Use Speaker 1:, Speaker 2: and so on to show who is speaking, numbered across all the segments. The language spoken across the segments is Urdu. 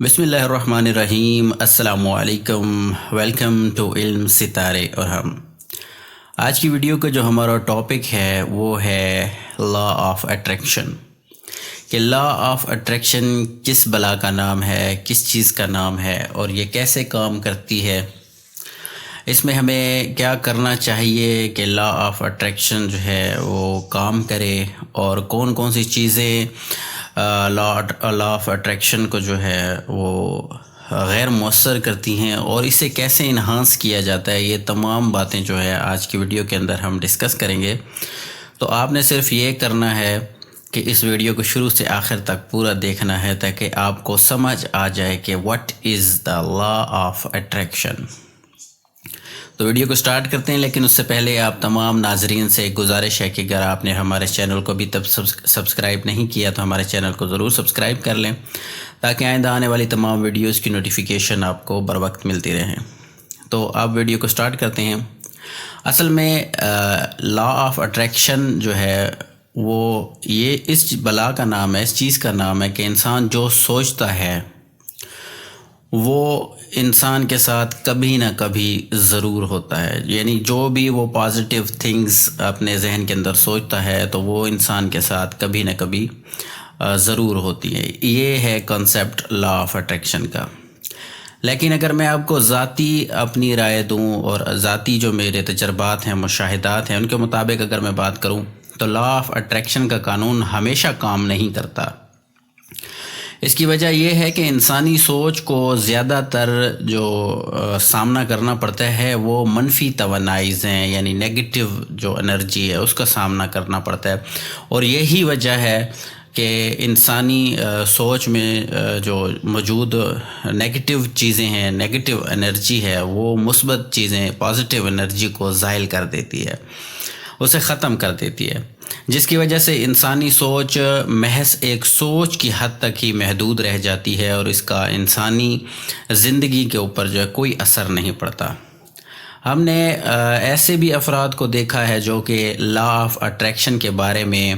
Speaker 1: بسم اللہ الرحمن الرحیم۔ السلام علیکم، ویلکم ٹو علم ستارے اور ہم۔ آج کی ویڈیو کا جو ہمارا ٹاپک ہے وہ ہے لا آف اٹریکشن، کہ لا آف اٹریکشن کس بلا کا نام ہے، کس چیز کا نام ہے اور یہ کیسے کام کرتی ہے، اس میں ہمیں کیا کرنا چاہیے کہ لا آف اٹریکشن جو ہے وہ کام کرے، اور کون کون سی چیزیں لا آف اٹریکشن کو جو ہے وہ غیر مؤثر کرتی ہیں اور اسے کیسے انہانس کیا جاتا ہے۔ یہ تمام باتیں جو ہے آج کی ویڈیو کے اندر ہم ڈسکس کریں گے۔ تو آپ نے صرف یہ کرنا ہے کہ اس ویڈیو کو شروع سے آخر تک پورا دیکھنا ہے تاکہ آپ کو سمجھ آ جائے کہ what is the law of attraction. تو ویڈیو کو سٹارٹ کرتے ہیں، لیکن اس سے پہلے آپ تمام ناظرین سے ایک گزارش ہے کہ اگر آپ نے ہمارے چینل کو ابھی تک سبسکرائب نہیں کیا تو ہمارے چینل کو ضرور سبسکرائب کر لیں تاکہ آئندہ آنے والی تمام ویڈیوز کی نوٹیفیکیشن آپ کو بر وقت ملتی رہیں۔ تو آپ ویڈیو کو سٹارٹ کرتے ہیں۔ اصل میں لا آف اٹریکشن جو ہے وہ یہ اس بلا کا نام ہے، اس چیز کا نام ہے کہ انسان جو سوچتا ہے وہ انسان کے ساتھ کبھی نہ کبھی ضرور ہوتا ہے۔ یعنی جو بھی وہ پازیٹیو تھنگز اپنے ذہن کے اندر سوچتا ہے تو وہ انسان کے ساتھ کبھی نہ کبھی ضرور ہوتی ہے۔ یہ ہے کنسیپٹ لا آف اٹریکشن کا۔ لیکن اگر میں آپ کو ذاتی اپنی رائے دوں اور ذاتی جو میرے تجربات ہیں، مشاہدات ہیں، ان کے مطابق اگر میں بات کروں تو لا آف اٹریکشن کا قانون ہمیشہ کام نہیں کرتا۔ اس کی وجہ یہ ہے کہ انسانی سوچ کو زیادہ تر جو سامنا کرنا پڑتا ہے وہ منفی توانائیز ہیں، یعنی نیگیٹو جو انرجی ہے اس کا سامنا کرنا پڑتا ہے، اور یہی وجہ ہے کہ انسانی سوچ میں جو موجود نیگیٹو چیزیں ہیں، نیگیٹو انرجی ہے، وہ مثبت چیزیں پازیٹیو انرجی کو زائل کر دیتی ہے، اسے ختم کر دیتی ہے، جس کی وجہ سے انسانی سوچ محض ایک سوچ کی حد تک ہی محدود رہ جاتی ہے اور اس کا انسانی زندگی کے اوپر جو ہے کوئی اثر نہیں پڑتا۔ ہم نے ایسے بھی افراد کو دیکھا ہے جو کہ لا آف اٹریکشن کے بارے میں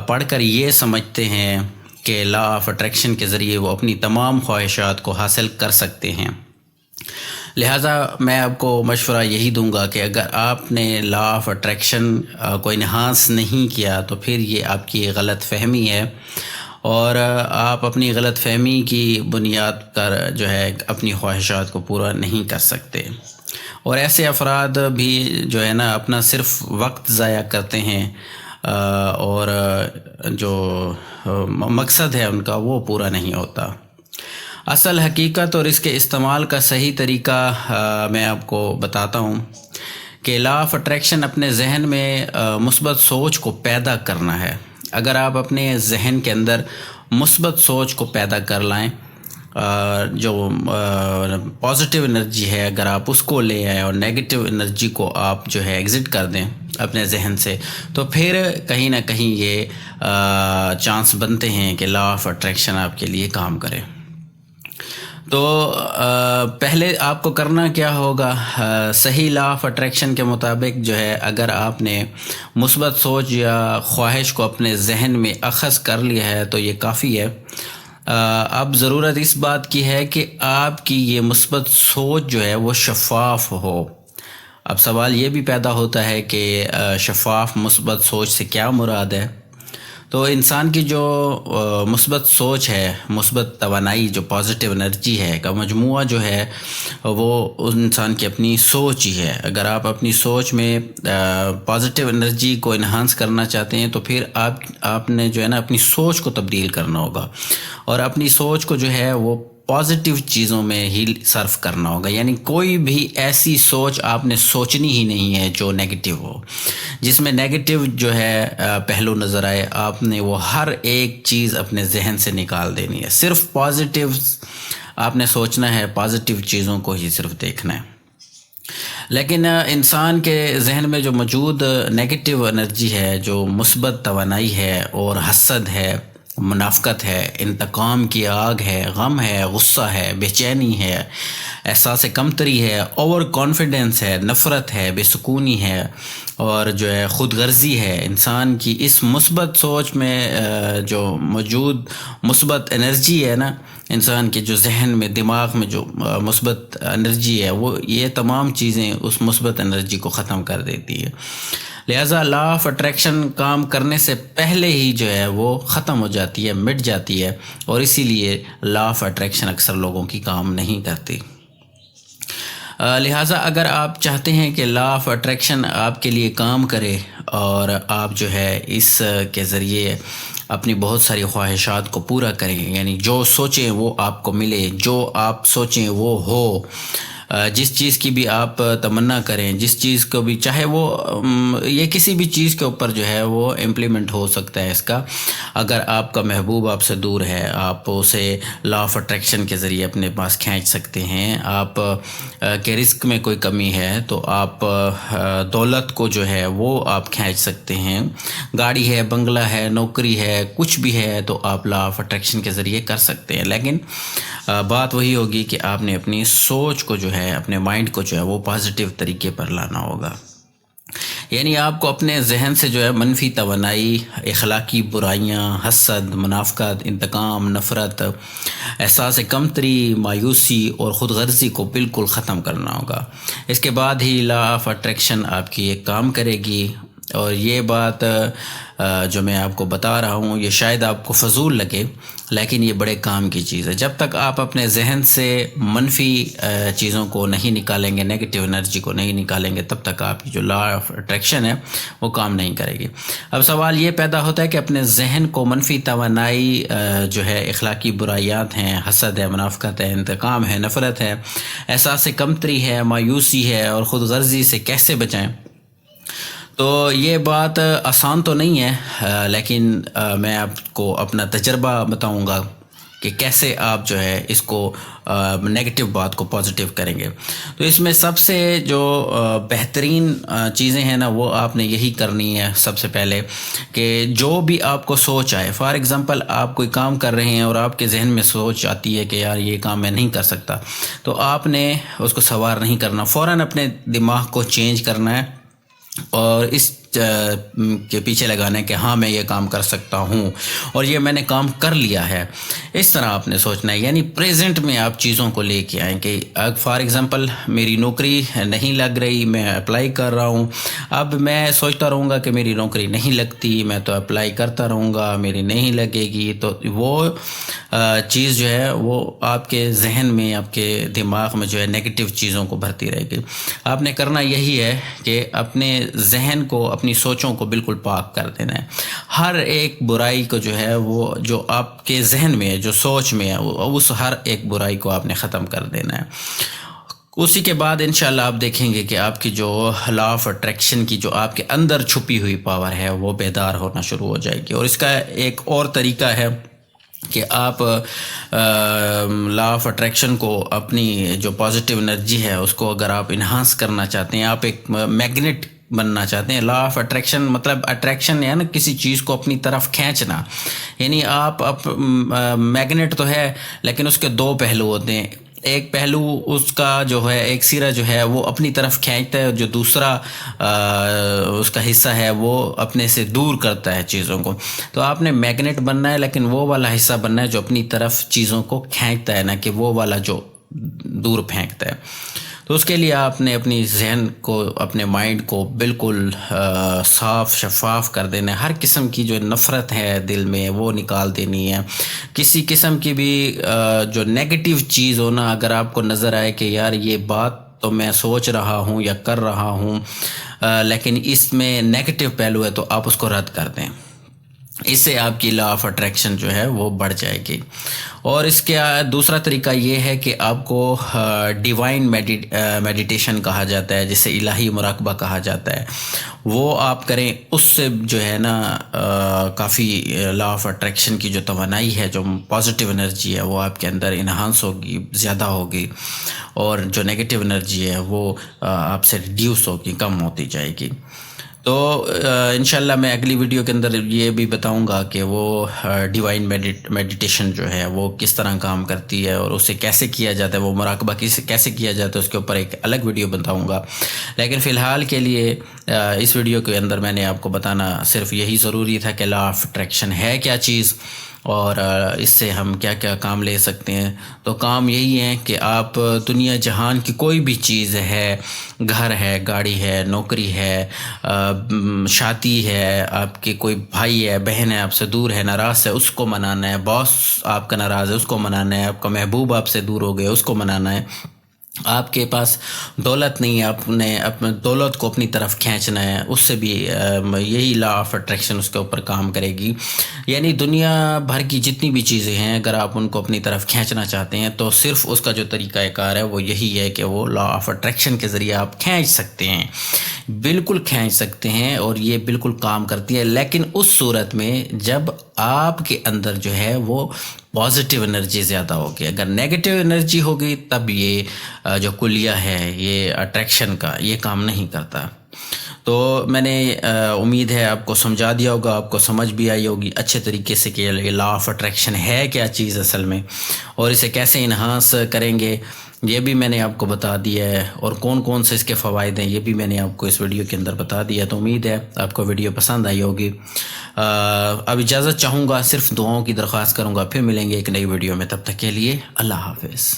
Speaker 1: پڑھ کر یہ سمجھتے ہیں کہ لا آف اٹریکشن کے ذریعے وہ اپنی تمام خواہشات کو حاصل کر سکتے ہیں۔ لہٰذا میں آپ کو مشورہ یہی دوں گا کہ اگر آپ نے لا آف اٹریکشن کو انہانس نہیں کیا تو پھر یہ آپ کی غلط فہمی ہے، اور آپ اپنی غلط فہمی کی بنیاد پر جو ہے اپنی خواہشات کو پورا نہیں کر سکتے، اور ایسے افراد بھی جو ہے نا اپنا صرف وقت ضائع کرتے ہیں اور جو مقصد ہے ان کا وہ پورا نہیں ہوتا۔ اصل حقیقت اور اس کے استعمال کا صحیح طریقہ میں آپ کو بتاتا ہوں کہ لا آف اٹریکشن اپنے ذہن میں مثبت سوچ کو پیدا کرنا ہے۔ اگر آپ اپنے ذہن کے اندر مثبت سوچ کو پیدا کر لائیں، جو پازیٹیو انرجی ہے اگر آپ اس کو لے آئیں اور نیگیٹو انرجی کو آپ جو ہے ایگزٹ کر دیں اپنے ذہن سے، تو پھر کہیں نہ کہیں یہ چانس بنتے ہیں کہ لا آف اٹریکشن آپ کے لیے کام کرے۔ تو پہلے آپ کو کرنا کیا ہوگا؟ صحیح لا آف اٹریکشن کے مطابق جو ہے اگر آپ نے مثبت سوچ یا خواہش کو اپنے ذہن میں اخذ کر لیا ہے تو یہ کافی ہے۔ اب ضرورت اس بات کی ہے کہ آپ کی یہ مثبت سوچ جو ہے وہ شفاف ہو۔ اب سوال یہ بھی پیدا ہوتا ہے کہ شفاف مثبت سوچ سے کیا مراد ہے؟ تو انسان کی جو مثبت سوچ ہے، مثبت توانائی جو پازیٹیو انرجی ہے کا مجموعہ جو ہے وہ انسان کی اپنی سوچ ہی ہے۔ اگر آپ اپنی سوچ میں پازیٹیو انرجی کو انہانس کرنا چاہتے ہیں تو پھر آپ نے جو ہے نا اپنی سوچ کو تبدیل کرنا ہوگا، اور اپنی سوچ کو جو ہے وہ پازیٹیو چیزوں میں ہی صرف کرنا ہوگا۔ یعنی کوئی بھی ایسی سوچ آپ نے سوچنی ہی نہیں ہے جو نیگیٹو ہو، جس میں نیگیٹو جو ہے پہلو نظر آئے، آپ نے وہ ہر ایک چیز اپنے ذہن سے نکال دینی ہے۔ صرف پازیٹیو آپ نے سوچنا ہے، پازیٹیو چیزوں کو ہی صرف دیکھنا ہے۔ لیکن انسان کے ذہن میں جو موجود نیگیٹو انرجی ہے، جو مثبت توانائی ہے، اور حسد ہے، منافقت ہے، انتقام کی آگ ہے، غم ہے، غصہ ہے، بے چینی ہے، احساس کمتری ہے، اوور کانفیڈنس ہے، نفرت ہے، بے سکونی ہے، اور جو ہے خود غرضی ہے، انسان کی اس مثبت سوچ میں جو موجود مثبت انرجی ہے نا، انسان کے جو ذہن میں دماغ میں جو مثبت انرجی ہے وہ یہ تمام چیزیں اس مثبت انرجی کو ختم کر دیتی ہے. لہٰذا لا آف اٹریکشن کام کرنے سے پہلے ہی جو ہے وہ ختم ہو جاتی ہے، مٹ جاتی ہے، اور اسی لیے لا آف اٹریکشن اکثر لوگوں کی کام نہیں کرتی. لہٰذا اگر آپ چاہتے ہیں کہ لا آف اٹریکشن آپ کے لیے کام کرے اور آپ جو ہے اس کے ذریعے اپنی بہت ساری خواہشات کو پورا کریں، یعنی جو سوچیں وہ آپ کو ملے، جو آپ سوچیں وہ ہو، جس چیز کی بھی آپ تمنا کریں، جس چیز کو بھی چاہے وہ یہ کسی بھی چیز کے اوپر جو ہے وہ امپلیمنٹ ہو سکتا ہے اس کا. اگر آپ کا محبوب آپ سے دور ہے، آپ اسے لا آف اٹریکشن کے ذریعے اپنے پاس کھینچ سکتے ہیں. آپ کے رزق میں کوئی کمی ہے تو آپ دولت کو جو ہے وہ آپ کھینچ سکتے ہیں. گاڑی ہے، بنگلہ ہے، نوکری ہے، کچھ بھی ہے تو آپ لا آف اٹریکشن کے ذریعے کر سکتے ہیں. لیکن بات وہی ہوگی کہ آپ نے اپنی سوچ کو جو ہے، اپنے مائنڈ کو جو ہے وہ پازیٹیو طریقے پر لانا ہوگا. یعنی آپ کو اپنے ذہن سے جو ہے منفی توانائی، اخلاقی برائیاں، حسد، منافقت، انتقام، نفرت، احساس کمتری، مایوسی اور خود غرضی کو بالکل ختم کرنا ہوگا. اس کے بعد ہی لا آف اٹریکشن آپ کی ایک کام کرے گی. اور یہ بات جو میں آپ کو بتا رہا ہوں یہ شاید آپ کو فضول لگے، لیکن یہ بڑے کام کی چیز ہے. جب تک آپ اپنے ذہن سے منفی چیزوں کو نہیں نکالیں گے، نیگیٹو انرجی کو نہیں نکالیں گے، تب تک آپ کی جو لا آف اٹریکشن ہے وہ کام نہیں کرے گی. اب سوال یہ پیدا ہوتا ہے کہ اپنے ذہن کو منفی توانائی جو ہے، اخلاقی برائیات ہیں، حسد ہے، منافقت ہے، انتقام ہے، نفرت ہے، احساس کمتری ہے، مایوسی ہے اور خود غرضی سے کیسے بچائیں؟ تو یہ بات آسان تو نہیں ہے، لیکن میں آپ کو اپنا تجربہ بتاؤں گا کہ کیسے آپ جو ہے اس کو نیگیٹو بات کو پازیٹیو کریں گے. تو اس میں سب سے جو بہترین چیزیں ہیں نا وہ آپ نے یہی کرنی ہے. سب سے پہلے کہ جو بھی آپ کو سوچ آئے، فار ایگزامپل آپ کوئی کام کر رہے ہیں اور آپ کے ذہن میں سوچ آتی ہے کہ یار یہ کام میں نہیں کر سکتا، تو آپ نے اس کو سوار نہیں کرنا، فوراً اپنے دماغ کو چینج کرنا ہے اور اس کے پیچھے لگانا ہے کہ ہاں میں یہ کام کر سکتا ہوں اور یہ میں نے کام کر لیا ہے. اس طرح آپ نے سوچنا ہے، یعنی پریزنٹ میں آپ چیزوں کو لے کے آئیں کہ فار ایگزامپل میری نوکری نہیں لگ رہی، میں اپلائی کر رہا ہوں، اب میں سوچتا رہوں گا کہ میری نوکری نہیں لگتی، میں تو اپلائی کرتا رہوں گا، میری نہیں لگے گی، تو وہ چیز جو ہے وہ آپ کے ذہن میں، آپ کے دماغ میں جو ہے نیگیٹو چیزوں کو بھرتی رہے گی. آپ نے کرنا یہی ہے کہ اپنے ذہن کو، اپنی سوچوں کو بالکل پاک کر دینا ہے. ہر ایک برائی کو جو ہے وہ جو آپ کے ذہن میں ہے، جو سوچ میں ہے، اس ہر ایک برائی کو آپ نے ختم کر دینا ہے. اسی کے بعد انشاءاللہ آپ دیکھیں گے کہ آپ کی جو لا آف اٹریکشن کی جو آپ کے اندر چھپی ہوئی پاور ہے وہ بیدار ہونا شروع ہو جائے گی. اور اس کا ایک اور طریقہ ہے کہ آپ لا آف اٹریکشن کو، اپنی جو پازیٹیو انرجی ہے اس کو اگر آپ انہانس کرنا چاہتے ہیں، آپ ایک میگنیٹ بننا چاہتے ہیں. لا آف اٹریکشن مطلب اٹریکشن ہے نا، کسی چیز کو اپنی طرف کھینچنا. یعنی آپ میگنیٹ تو ہے لیکن اس کے دو پہلو ہوتے ہیں. ایک پہلو اس کا جو ہے، ایک سرا جو ہے وہ اپنی طرف کھینچتا ہے، جو دوسرا اس کا حصہ ہے وہ اپنے سے دور کرتا ہے چیزوں کو. تو آپ نے میگنیٹ بننا ہے، لیکن وہ والا حصہ بننا ہے جو اپنی طرف چیزوں کو کھینچتا ہے، نہ کہ وہ والا جو دور پھینکتا ہے. تو اس کے لیے آپ نے اپنی ذہن کو، اپنے مائنڈ کو بالکل صاف شفاف کر دینا ہے. ہر قسم کی جو نفرت ہے دل میں وہ نکال دینی ہے. کسی قسم کی بھی جو نیگیٹو چیز ہونا اگر آپ کو نظر آئے کہ یار یہ بات تو میں سوچ رہا ہوں یا کر رہا ہوں لیکن اس میں نیگیٹو پہلو ہے، تو آپ اس کو رد کر دیں. اس سے آپ کی لا آف اٹریکشن جو ہے وہ بڑھ جائے گی. اور اس کے دوسرا طریقہ یہ ہے کہ آپ کو ڈیوائن میڈیٹیشن کہا جاتا ہے، جسے الہی مراقبہ کہا جاتا ہے، وہ آپ کریں. اس سے جو ہے نا کافی لا آف اٹریکشن کی جو توانائی ہے، جو پازیٹیو انرجی ہے وہ آپ کے اندر انہانس ہوگی، زیادہ ہوگی، اور جو نیگیٹو انرجی ہے وہ آپ سے ریڈیوس ہوگی، کم ہوتی جائے گی. تو انشاءاللہ میں اگلی ویڈیو کے اندر یہ بھی بتاؤں گا کہ وہ ڈیوائن میڈیٹیشن جو ہے وہ کس طرح کام کرتی ہے اور اسے کیسے کیا جاتا ہے، وہ مراقبہ کیسے کیا جاتا ہے، اس کے اوپر ایک الگ ویڈیو بتاؤں گا. لیکن فی الحال کے لیے اس ویڈیو کے اندر میں نے آپ کو بتانا صرف یہی ضروری تھا کہ لا آف اٹریکشن ہے کیا چیز، اور اس سے ہم کیا کیا کام لے سکتے ہیں. تو کام یہی ہے کہ آپ دنیا جہان کی کوئی بھی چیز ہے، گھر ہے، گاڑی ہے، نوکری ہے، شادی ہے، آپ کے کوئی بھائی ہے، بہن ہے آپ سے دور ہے، ناراض ہے، اس کو منانا ہے. باس آپ کا ناراض ہے، اس کو منانا ہے. آپ کا محبوب آپ سے دور ہو گیا، اس کو منانا ہے. آپ کے پاس دولت نہیں ہے، آپ نے اپنے دولت کو اپنی طرف کھینچنا ہے، اس سے بھی یہی لا آف اٹریکشن اس کے اوپر کام کرے گی. یعنی دنیا بھر کی جتنی بھی چیزیں ہیں، اگر آپ ان کو اپنی طرف کھینچنا چاہتے ہیں تو صرف اس کا جو طریقہ کار ہے وہ یہی ہے کہ وہ لا آف اٹریکشن کے ذریعے آپ کھینچ سکتے ہیں، بالکل کھینچ سکتے ہیں. اور یہ بالکل کام کرتی ہے، لیکن اس صورت میں جب آپ کے اندر جو ہے وہ پازیٹیو انرجی زیادہ ہوگی. اگر نیگیٹیو انرجی ہوگی تب یہ جو کلیہ ہے، یہ اٹریکشن کا، یہ کام نہیں کرتا. تو میں نے امید ہے آپ کو سمجھا دیا ہوگا، آپ کو سمجھ بھی آئی ہوگی اچھے طریقے سے کہ یہ لا آف اٹریکشن ہے کیا چیز اصل میں، اور اسے کیسے انہانس کریں گے یہ بھی میں نے آپ کو بتا دیا ہے. اور کون کون سے اس کے فوائد ہیں یہ بھی میں نے آپ کو اس ویڈیو کے اندر بتا دیا. تو امید ہے آپ کو ویڈیو پسند آئی ہوگی. اب اجازت چاہوں گا، صرف دعاؤں کی درخواست کروں گا. پھر ملیں گے ایک نئی ویڈیو میں، تب تک کے لیے اللہ حافظ.